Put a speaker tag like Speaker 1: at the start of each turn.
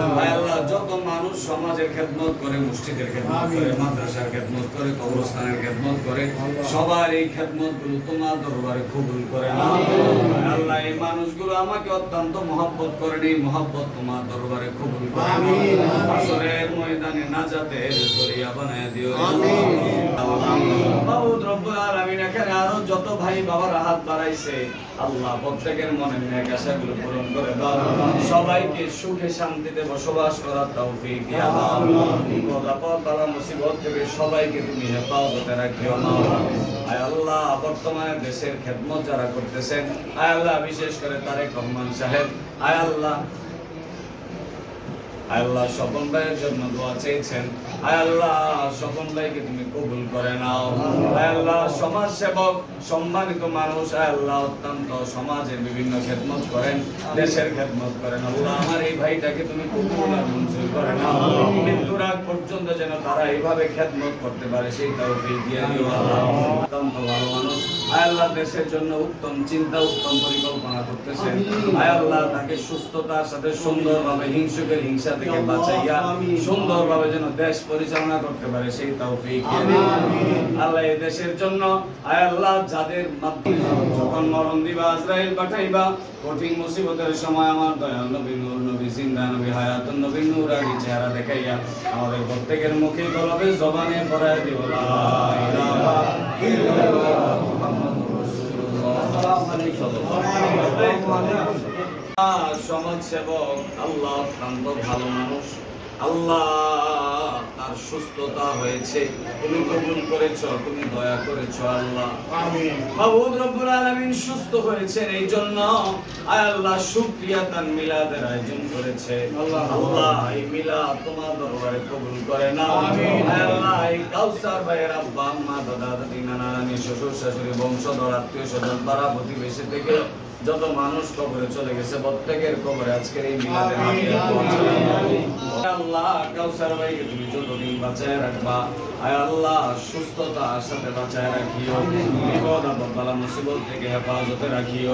Speaker 1: আল্লাহ যত মানুষ সমাজের খেদমত করে, মসজিদের খেদমত করে, মাদ্রাসার খেদমত করে, কবরস্থানের খেদমত করে, সবার এই খেদমত গুলো তোমার দরবারে কবুল করে নাও। আল্লাহ এই মানুষগুলো আমাকে অত্যন্ত মহব্বত করেন, এই মহব্বত তোমার দরবারে কবুল করে নাও। আসরের ময়দানে নাজাতের জরিয়া বানায় দিও। মাবুদ রব্বুল আলামিন, এখানে আরো যত ভাই বাবারা হাত বাড়াইছে, আল্লাহ প্রত্যেকের মনের নেক আশাগুলো পূরণ করে দাও। সবাইকে সুখে শান্তিতে বসবাস করার তৌফিক দিয়া দাও। বিপদ আপদ বালা মুসিবত থেকে সবাইকে তুমি হেফাজতে রাখিও না। আয় আল্লাহ, বর্তমানে দেশের খেদমত যারা করতেছেন, আয় আল্লাহ বিশেষ করে তারেক রহমান সাহেব, আয় আল্লাহ আল্লাহ স্বপন ভাইয়ের জন্য দোয়া চেয়েছেন, আয় আল্লাহ স্বপন ভাইকে তুমি কবুল করে নাও। আয় আল্লাহ সমাজ সেবক, সম্মানিত মানুষ, আয় আল্লাহ অত্যন্ত সমাজের বিভিন্ন খেদমত করেন, দেশের খেদমত করেন। আল্লাহ আমার এই ভাইটাকে তুমি কবুল আর মঞ্জুর করে নাও। মৃত্যুর আগ পর্যন্ত যেন তারা এইভাবে খেদমত করতে পারে সেই তৌফিক দিয়ে দিও আল্লাহ। অত্যন্ত ভালো মানুষ, আয় আল্লাহ দেশের জন্য উত্তম চিন্তা, উত্তম পরিকল্পনা করতেছেন। আয় আল্লাহ তাকে সুস্থতার সাথে সুন্দরভাবে হিংসুকের হিংসা থেকে বাঁচাইয়া সুন্দরভাবে যেন দেশ পরিচালনা করতে পারে সেই তৌফিক দিয়ে দিও আল্লাহ। এই দেশের জন্য আয় আল্লাহ যাদের মাধ্যমে যখন মরণ দিবা, আজরাইল পাঠাইবা, কঠিন মুসিবতের সময় আমার দয়াল নবী নূর নবী জিন্দা নবী হায়াতুন নবী নূরানি চেহারা দেখাইয়া আমাদের প্রত্যেকের মুখে কলবে জবানে পড়ায় দিও লা ইলাহা ইল্লাল্লাহ মুহাম্মাদুর রাসূলুল্লাহ সাল্লাল্লাহু আলাইহি ওয়াসাল্লাম। সমাজ সেবক, আল্লাহ অত্যন্ত ভালো মানুষ, আল্লাহ তার সুস্থতা হয়েছে, তুমি কবুল করেছো, তুমি দয়া করেছো আল্লাহ। আমিন। মাবুদ রব্বুল আলামিন সুস্থ হয়েছেন, এই জন্য আয় আল্লাহ শুকরিয়া তার মিলাদের আয়োজন করেছে। আল্লাহ এই মিলাদ তোমার দরবারে কবুল করে নাও। আমিন। আয় আল্লাহ এই কাউসার ভাইয়ের আব্বা আম্মা দাদা দাদি নানা নানি শ্বশুর শাশুড়ি বংশধর আত্মীয় স্বজন পাড়া প্রতিবেশী থেকে যত মানুষ কবরে চলে গেছে, প্রত্যেকের কবরে আজকের এই মিলাদের হাদিয়া পৌঁছায় আল্লাহ। কাউসার ভাইকে তুমি যতদিন বাঁচায় রাখবা, আয় আল্লাহ সুস্থতার সাথে বাঁচায় রাখিও, বিপদ আপদ বালা মুসিবত থেকে হেফাজতে রাখিও।